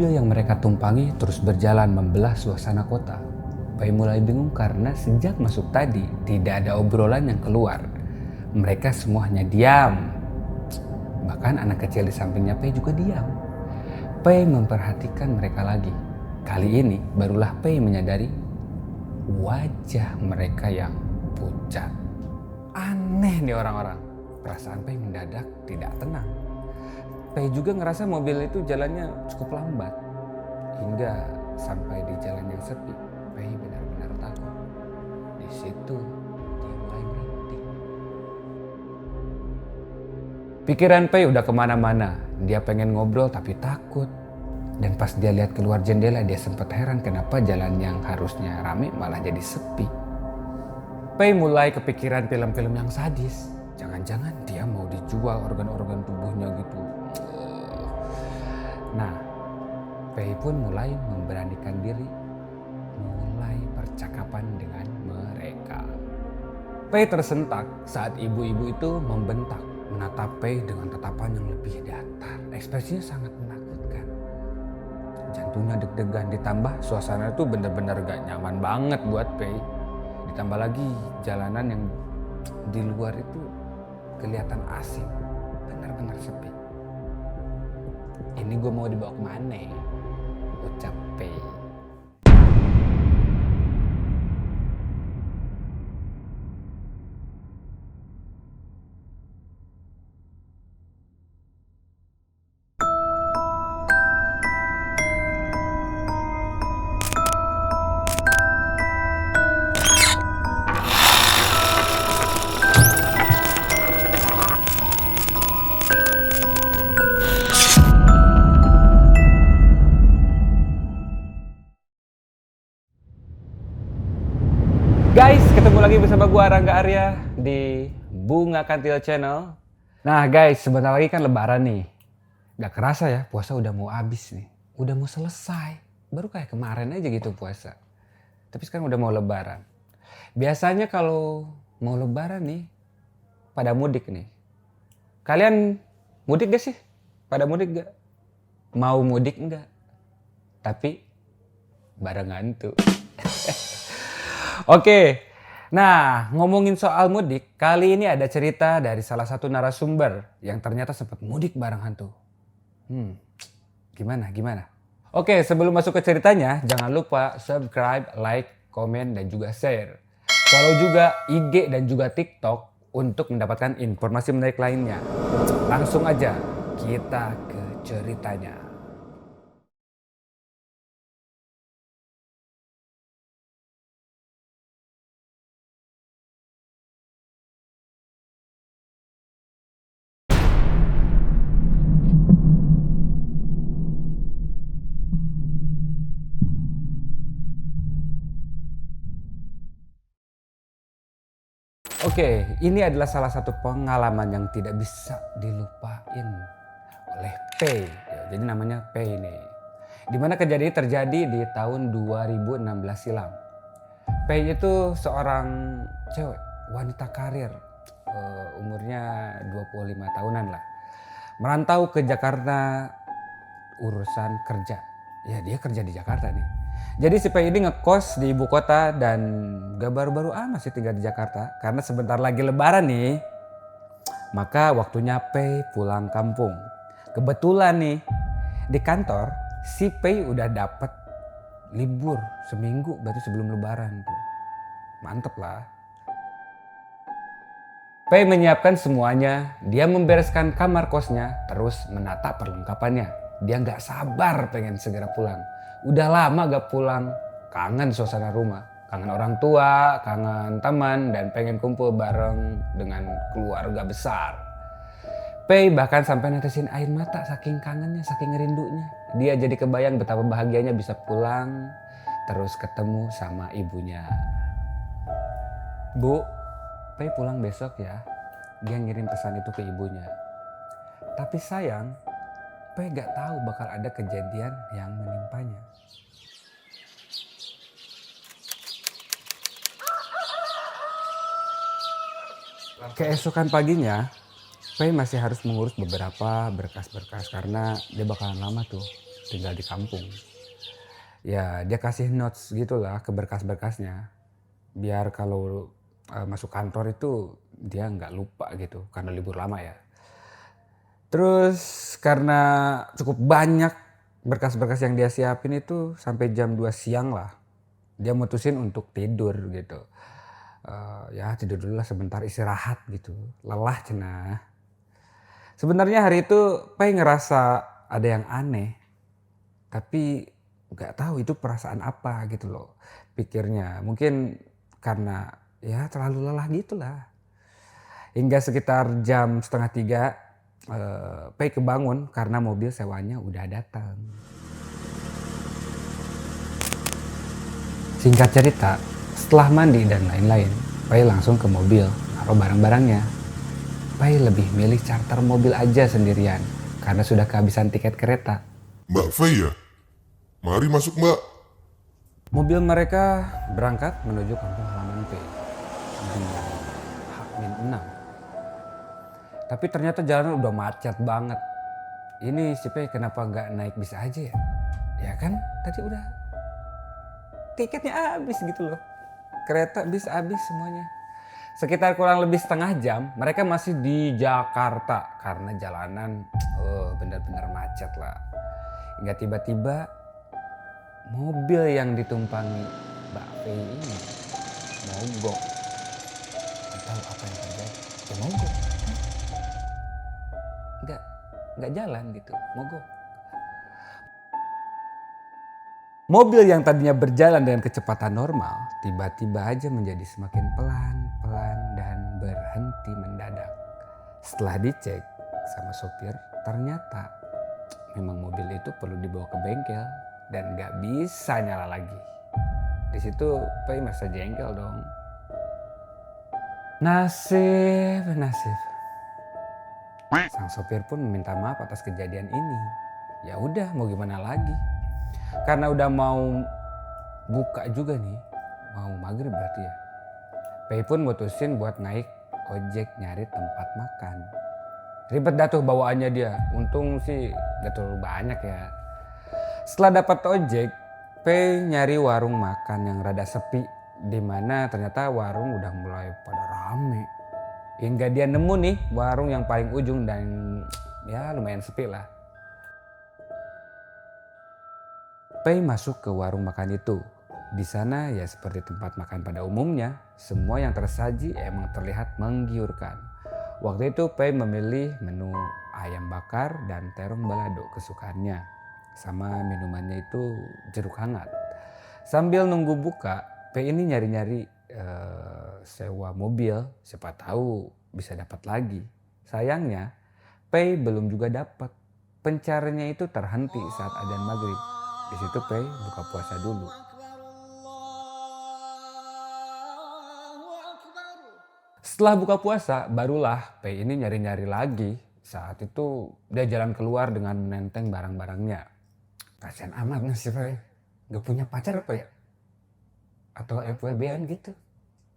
Mobil yang mereka tumpangi terus berjalan membelah suasana kota. Pei mulai bingung karena sejak masuk tadi tidak ada obrolan yang keluar. Mereka semua hanya diam. Bahkan anak kecil di sampingnya Pei juga diam. Pei memperhatikan mereka lagi. Kali ini barulah Pei menyadari wajah mereka yang pucat. Aneh nih orang-orang. Perasaan Pei mendadak tidak tenang. Pei juga ngerasa mobil itu jalannya cukup lambat. Hingga sampai di jalan yang sepi, Pei benar-benar takut. Di situ dia mulai merinding. Pikiran Pei udah kemana-mana. Dia pengen ngobrol tapi takut. Dan pas dia lihat keluar jendela, dia sempat heran kenapa jalan yang harusnya rame malah jadi sepi. Pei mulai kepikiran film-film yang sadis. Jangan-jangan dia mau dijual organ-organ tubuhnya gitu. Nah, Pei pun mulai memberanikan diri, mulai percakapan dengan mereka. Pei tersentak saat ibu-ibu itu membentak, menatap Pei dengan tatapan yang lebih datar. Ekspresinya sangat menakutkan. Jantungnya deg-degan, ditambah suasana itu benar-benar gak nyaman banget buat Pei. Ditambah lagi jalanan yang di luar itu kelihatan asing, benar-benar sepi. Ini gue mau dibawa kemana? Ucap Pei. Guys, ketemu lagi bersama gua Rangga Arya di Bunga Kantil Channel. Nah guys, sebentar lagi kan lebaran nih. Gak kerasa ya, puasa udah mau habis nih. Udah mau selesai. Baru kayak kemarin aja gitu puasa. Tapi sekarang udah mau lebaran. Biasanya kalau mau lebaran nih, pada mudik nih. Kalian mudik gak sih? Pada mudik gak? Mau mudik enggak? Tapi barengan tuh. Oke, nah ngomongin soal mudik, kali ini ada cerita dari salah satu narasumber yang ternyata sempat mudik bareng hantu. Gimana? Oke, sebelum masuk ke ceritanya, jangan lupa subscribe, like, komen, dan juga share. Follow juga IG dan juga TikTok untuk mendapatkan informasi menarik lainnya. Langsung aja kita ke ceritanya. Oke, ini adalah salah satu pengalaman yang tidak bisa dilupain oleh Pei. Ya, jadi namanya Pei nih. Dimana kejadian ini terjadi di tahun 2016 silam. Pei itu seorang cewek, wanita karir. Umurnya 25 tahunan lah. Merantau ke Jakarta urusan kerja. Ya dia kerja di Jakarta nih. Jadi si Pei ini ngekos di ibu kota dan gak baru-baru amat sih tinggal di Jakarta. Karena sebentar lagi lebaran nih. Maka waktunya Pei pulang kampung. Kebetulan nih di kantor si Pei udah dapet libur seminggu berarti sebelum lebaran tuh. Mantep lah. Pei menyiapkan semuanya, dia membereskan kamar kosnya, terus menata perlengkapannya. Dia gak sabar pengen segera pulang. Udah lama gak pulang, kangen suasana rumah. Kangen orang tua, kangen teman, dan pengen kumpul bareng dengan keluarga besar. Pei bahkan sampai netesin air mata saking kangennya, saking rindunya. Dia jadi kebayang betapa bahagianya bisa pulang, terus ketemu sama ibunya. Bu, Pei pulang besok ya. Dia ngirim pesan itu ke ibunya. Tapi sayang, Pei gak tahu bakal ada kejadian yang menimpanya. Keesokan paginya, Pei masih harus mengurus beberapa berkas-berkas karena dia bakalan lama tuh tinggal di kampung. Ya dia kasih notes gitulah ke berkas-berkasnya. Biar kalau masuk kantor itu dia nggak lupa gitu karena libur lama ya. Terus karena cukup banyak berkas-berkas yang dia siapin itu sampai jam 2 siang lah. Dia mutusin untuk tidur gitu. Ya tidur dulu lah sebentar istirahat gitu. Lelah cenah. Sebenarnya hari itu Pei ngerasa ada yang aneh. Tapi nggak tahu itu perasaan apa gitu loh pikirnya. Mungkin karena ya terlalu lelah gitulah. Hingga sekitar jam setengah 3 Pei kebangun karena mobil sewanya udah datang. Singkat cerita, setelah mandi dan lain-lain, Pei langsung ke mobil, naruh barang-barangnya. Pei lebih milih charter mobil aja sendirian karena sudah kehabisan tiket kereta. Mbak Fei ya? Mari masuk Mbak. Mobil mereka berangkat menuju kampung halaman Pei di H-6. Tapi ternyata jalan udah macet banget. Ini si Pei kenapa nggak naik bis aja ya? Ya kan tadi udah tiketnya habis gitu loh. Kereta bis habis semuanya. Sekitar kurang lebih setengah jam mereka masih di Jakarta karena jalanan benar-benar macet lah. Hingga tiba-tiba mobil yang ditumpangi Mbak Fei ini mogok. Nggak tahu apa yang terjadi. Ya mogok. Nggak jalan gitu, mogok. Mobil yang tadinya berjalan dengan kecepatan normal, tiba-tiba aja menjadi semakin pelan-pelan dan berhenti mendadak. Setelah dicek sama sopir, ternyata memang mobil itu perlu dibawa ke bengkel dan nggak bisa nyala lagi. Di situ Pei merasa jengkel dong. Nasib. Sang sopir pun meminta maaf atas kejadian ini. Ya udah, mau gimana lagi? Karena udah mau buka juga nih, mau maghrib berarti ya. Pei pun mutusin buat naik ojek nyari tempat makan. Ribet dah tuh bawaannya dia. Untung sih gak terlalu banyak ya. Setelah dapat ojek, Pei nyari warung makan yang rada sepi, di mana ternyata warung udah mulai pada rame. Hingga dia nemu nih warung yang paling ujung dan ya lumayan sepi lah. Pei masuk ke warung makan itu. Di sana ya seperti tempat makan pada umumnya, semua yang tersaji emang terlihat menggiurkan. Waktu itu Pei memilih menu ayam bakar dan terong balado kesukaannya. Sama minumannya itu jeruk hangat. Sambil nunggu buka, Pei ini nyari-nyari sewa mobil, siapa tahu bisa dapat lagi. Sayangnya Pei belum juga dapat. Pencariannya itu terhenti saat adzan maghrib. Di situ Pei buka puasa dulu. Setelah buka puasa, barulah Pei ini nyari-nyari lagi. Saat itu dia jalan keluar dengan menenteng barang-barangnya. Kasian amat nasib Pei. Gak punya pacar apa ya? Atau FWB-an gitu.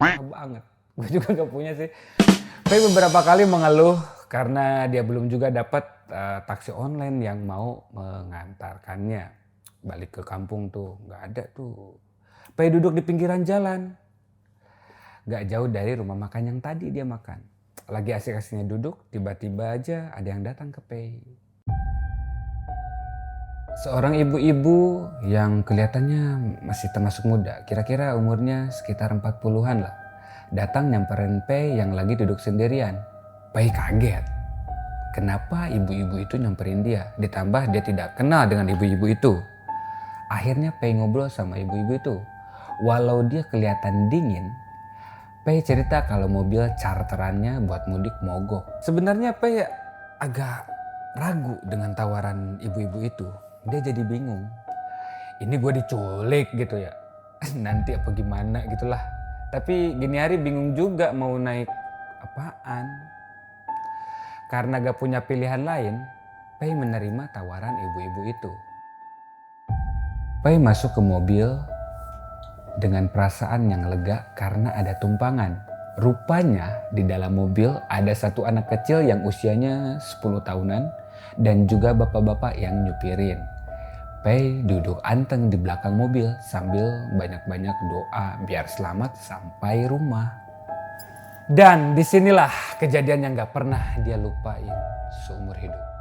Banget. Gue juga gak punya sih. Pei beberapa kali mengeluh karena dia belum juga dapat taksi online yang mau mengantarkannya. Balik ke kampung tuh, gak ada tuh. Pei duduk di pinggiran jalan. Gak jauh dari rumah makan yang tadi dia makan. Lagi asik-asiknya duduk, tiba-tiba aja ada yang datang ke Pei. Seorang ibu-ibu yang kelihatannya masih termasuk muda, kira-kira umurnya sekitar 40-an lah. Datang nyamperin Pei yang lagi duduk sendirian. Pei kaget. Kenapa ibu-ibu itu nyamperin dia? Ditambah dia tidak kenal dengan ibu-ibu itu. Akhirnya Pei ngobrol sama ibu-ibu itu. Walau dia kelihatan dingin, Pei cerita kalau mobil charterannya buat mudik mogok. Sebenarnya Pei agak ragu dengan tawaran ibu-ibu itu. Dia jadi bingung. Ini gue diculik gitu ya. Nanti apa gimana gitulah. Tapi gini hari bingung juga mau naik apaan. Karena gak punya pilihan lain, Pei menerima tawaran ibu-ibu itu. Pei masuk ke mobil dengan perasaan yang lega karena ada tumpangan. Rupanya di dalam mobil ada satu anak kecil yang usianya 10 tahunan dan juga bapak-bapak yang nyupirin. Pei duduk anteng di belakang mobil sambil banyak-banyak doa biar selamat sampai rumah. Dan disinilah kejadian yang gak pernah dia lupain seumur hidup.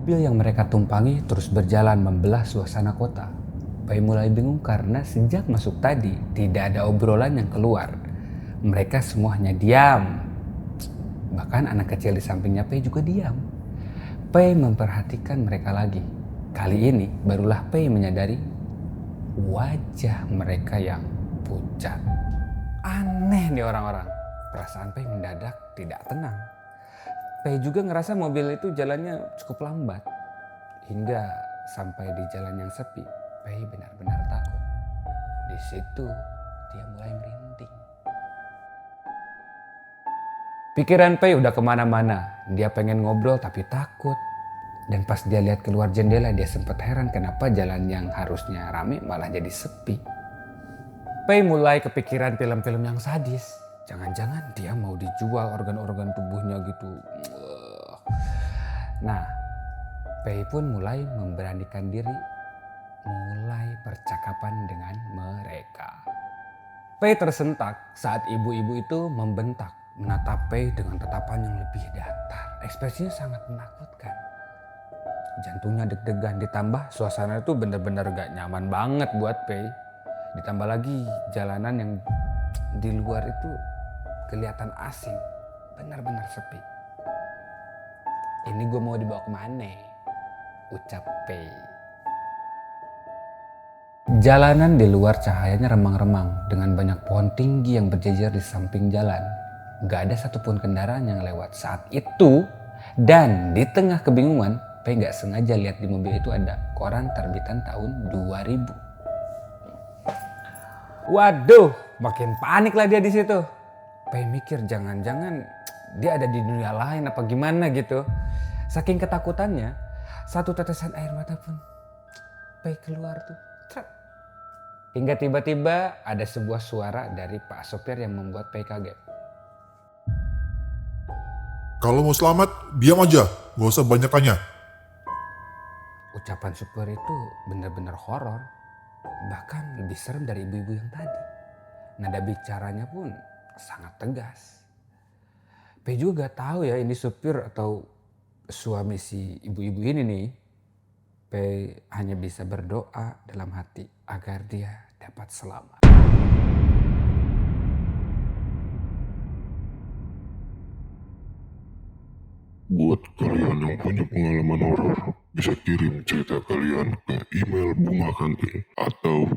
Mobil yang mereka tumpangi terus berjalan membelah suasana kota. Pei mulai bingung karena sejak masuk tadi tidak ada obrolan yang keluar. Mereka semua hanya diam. Bahkan anak kecil di sampingnya Pei juga diam. Pei memperhatikan mereka lagi. Kali ini barulah Pei menyadari wajah mereka yang pucat. Aneh nih orang-orang. Perasaan Pei mendadak tidak tenang. Pei juga ngerasa mobil itu jalannya cukup lambat. Hingga sampai di jalan yang sepi, Pei benar-benar takut. Di situ dia mulai merinding. Pikiran Pei udah kemana-mana. Dia pengen ngobrol tapi takut. Dan pas dia lihat keluar jendela dia sempat heran kenapa jalan yang harusnya rame malah jadi sepi. Pei mulai kepikiran film-film yang sadis. Jangan-jangan dia mau dijual organ-organ tubuhnya gitu. Nah, Pei pun mulai memberanikan diri, mulai percakapan dengan mereka. Pei tersentak saat ibu-ibu itu membentak, menatap Pei dengan tatapan yang lebih datar. Ekspresinya sangat menakutkan. Jantungnya deg-degan, ditambah suasana itu benar-benar gak nyaman banget buat Pei. Ditambah lagi jalanan yang di luar itu kelihatan asing, benar-benar sepi. Ini gue mau dibawa kemana? Ucap Pei. Jalanan di luar cahayanya remang-remang dengan banyak pohon tinggi yang berjejer di samping jalan. Gak ada satupun kendaraan yang lewat saat itu. Dan di tengah kebingungan, Pei gak sengaja lihat di mobil itu ada koran terbitan tahun 2000. Waduh, makin panik lah dia di situ. Pei mikir jangan-jangan dia ada di dunia lain apa gimana gitu. Saking ketakutannya, satu tetesan air mata pun Pei keluar tuh. Trap. Hingga tiba-tiba ada sebuah suara dari Pak Sopir yang membuat Pei kaget. Kalau mau selamat, diam aja. Gak usah banyak tanya. Ucapan supir itu benar-benar horor. Bahkan lebih serem dari ibu-ibu yang tadi. Nada bicaranya pun sangat tegas. Pei juga gak tahu ya ini supir atau suami si ibu-ibu ini nih. Pei hanya bisa berdoa dalam hati agar dia dapat selamat. Buat kalian yang punya pengalaman horor, bisa kirim cerita kalian ke email Bunga Kantil atau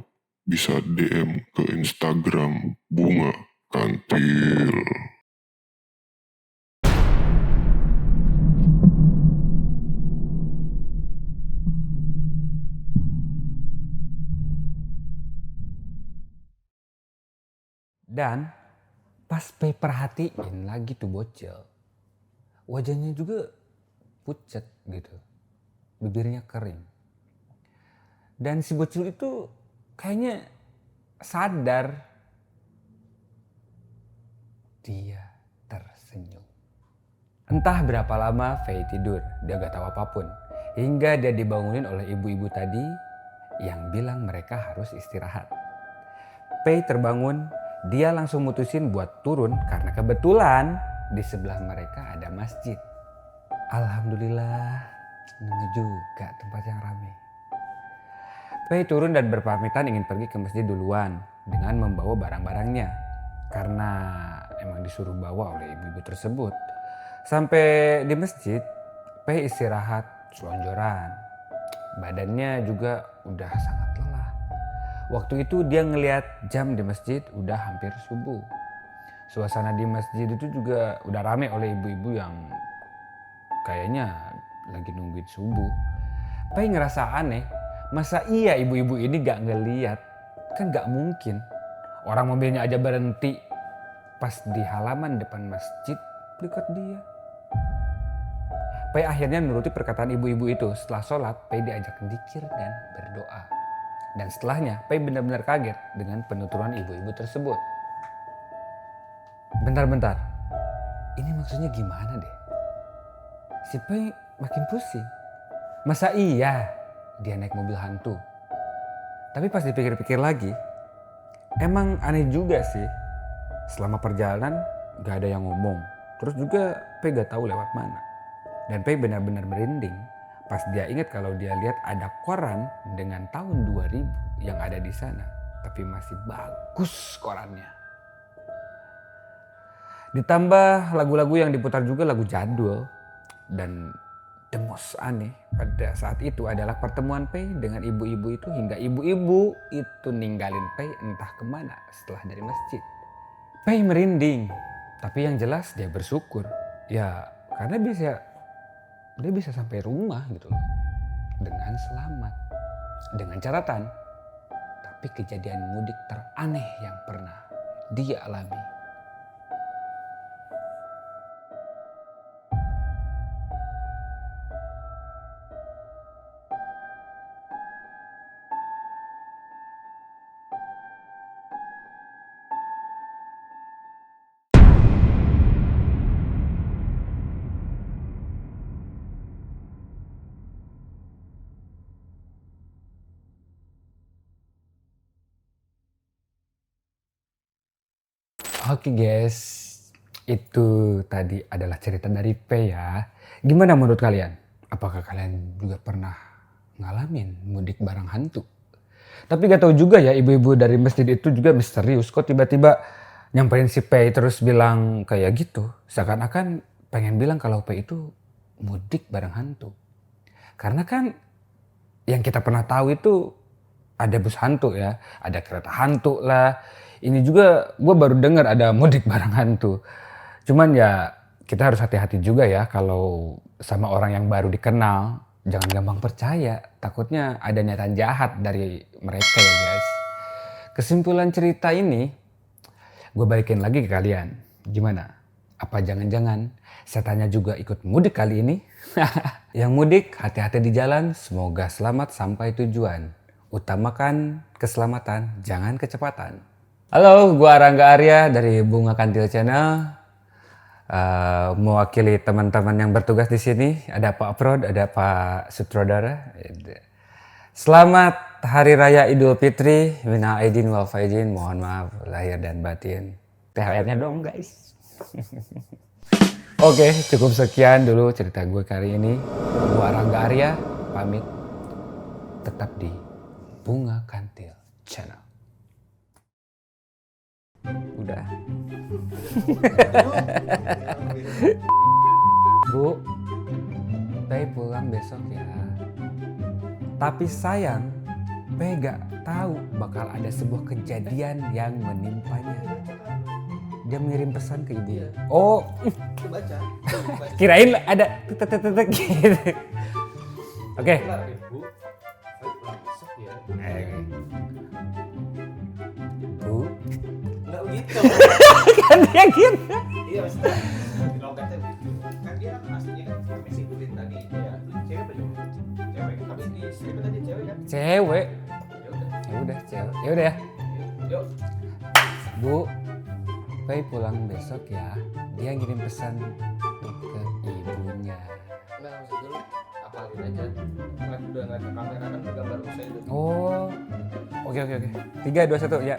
bisa DM ke Instagram Bunga Kantil. Dan pas Pei perhatiin lagi tuh bocil, wajahnya juga pucat gitu, bibirnya kering. Dan si bocil itu kayaknya sadar. Dia tersenyum. Entah berapa lama Fei tidur, dia gak tahu apapun. Hingga dia dibangunin oleh ibu-ibu tadi yang bilang mereka harus istirahat. Pei terbangun, dia langsung mutusin buat turun karena kebetulan di sebelah mereka ada masjid. Alhamdulillah, nemu juga tempat yang ramai. Pei turun dan berpamitan ingin pergi ke masjid duluan dengan membawa barang-barangnya. Karena emang disuruh bawa oleh ibu-ibu tersebut. Sampai di masjid, Pei istirahat selonjoran. Badannya juga udah sangat lelah. Waktu itu dia ngelihat jam di masjid udah hampir subuh. Suasana di masjid itu juga udah rame oleh ibu-ibu yang kayaknya lagi nungguin subuh. Pei ngerasa aneh, masa iya ibu-ibu ini gak ngeliat? Kan gak mungkin. Orang mobilnya aja berhenti pas di halaman depan masjid dekat dia. Pei akhirnya menuruti perkataan ibu-ibu itu. Setelah sholat, Pei diajak zikir dan berdoa. Dan setelahnya, Pei benar-benar kaget dengan penuturan ibu-ibu tersebut. Bentar-bentar, ini maksudnya gimana deh? Si Pei makin pusing. Masa iya dia naik mobil hantu? Tapi pas dipikir-pikir lagi, emang aneh juga sih. Selama perjalanan gak ada yang ngomong. Terus juga Pei gak tahu lewat mana. Dan Pei benar-benar merinding pas dia ingat kalau dia lihat ada koran dengan tahun 2000 yang ada di sana. Tapi masih bagus korannya. Ditambah lagu-lagu yang diputar juga lagu jadul. Dan the most aneh pada saat itu adalah pertemuan Pei dengan ibu-ibu itu hingga ibu-ibu itu ninggalin Pei entah kemana setelah dari masjid. Pei merinding, tapi yang jelas dia bersyukur. Ya karena dia bisa sampai rumah gitu loh dengan selamat. Dengan catatan, tapi kejadian mudik teraneh yang pernah dia alami. Oke guys, itu tadi adalah cerita dari Pei ya. Gimana menurut kalian? Apakah kalian juga pernah ngalamin mudik barang hantu? Tapi gak tahu juga ya, ibu-ibu dari masjid itu juga misterius. Kok tiba-tiba nyamperin si Pei terus bilang kayak gitu. Seakan-akan pengen bilang kalau Pei itu mudik barang hantu. Karena kan yang kita pernah tahu itu ada bus hantu ya, ada kereta hantu lah. Ini juga gue baru dengar ada mudik barang hantu. Cuman ya kita harus hati-hati juga ya kalau sama orang yang baru dikenal. Jangan gampang percaya, takutnya ada niatan jahat dari mereka ya guys. Kesimpulan cerita ini gue balikin lagi ke kalian. Gimana? Apa jangan-jangan setannya juga ikut mudik kali ini? Yang mudik hati-hati di jalan, semoga selamat sampai tujuan. Utamakan keselamatan, jangan kecepatan. Halo, gua Rangga Arya dari Bunga Kantil Channel. Mewakili teman-teman yang bertugas di sini. Ada Pak Prod, ada Pak Sutradara. Selamat Hari Raya Idul Fitri. Minal aidin wal faizin. Mohon maaf lahir dan batin. THR-nya dong guys. Oke, cukup sekian dulu cerita gue kali ini. Gua Rangga Arya pamit. Tetap di Bunga Kantil Channel. Udah. Bu, Pei pulang besok ya. Tapi sayang, Pei gak tahu bakal ada sebuah kejadian yang menimpanya. Dia mengirim pesan ke ibunya. Oh, Baca. kirain ada tetek gitu. Oke. Bu, Enggak begitu. kan dia gitu. Iya maksudnya di logatnya begitu. Kan dia kan aslinya kan kami sebutin tadi ya. Cewek apa cowok? Cewek. Tapi di stripnya tadi cewek kan? Cewek. Ya udah. Ya udah, cewek. Ya udah ya. Yuk. Bu, Pei pulang besok ya. Dia ngirim pesan ke ibunya. Enggak maksud dulu apalin aja. Kan udah ngeliat ke kamera kan gambar saya itu. Oh, oke. 3, 2, 1 ya.